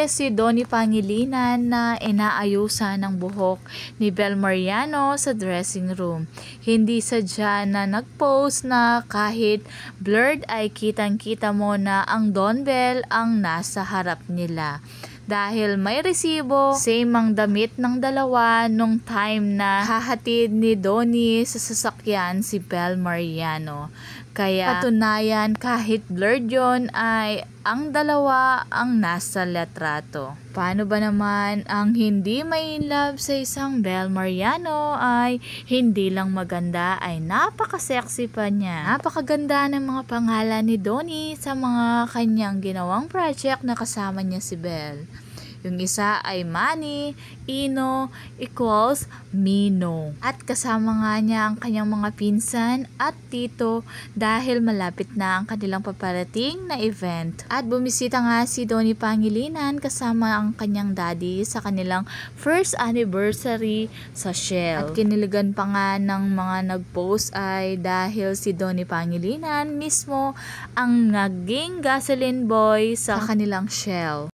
si Donnie Pangilinan na inaayusan ng buhok ni Bel Mariano sa dressing room. Hindi sadya na nag-post na kahit blurred ay kitang-kita mo na ang Don Bel ang nasa harap nila. Dahil may resibo, same ang damit ng dalawa nung time na hahatid ni Donnie sa sasakyan si Bel Mariano. Kaya patunayan kahit blurred yon ay ang dalawa ang nasa letrato. Paano ba naman ang hindi may love sa isang Bel Mariano ay hindi lang maganda ay napaka-sexy pa niya. Napakaganda ng mga pangalan ni Donnie sa mga kanyang ginawang project na kasama niya si Bel. Yung isa ay Manny, Ino, equals Mino. At kasama nga niya ang kanyang mga pinsan at tito dahil malapit na ang kanilang paparating na event. At bumisita nga si Donnie Pangilinan kasama ang kanyang daddy sa kanilang first anniversary sa Shell. At kiniligan pa nga ng mga nag-post ay dahil si Donnie Pangilinan mismo ang naging gasoline boy sa kanilang Shell.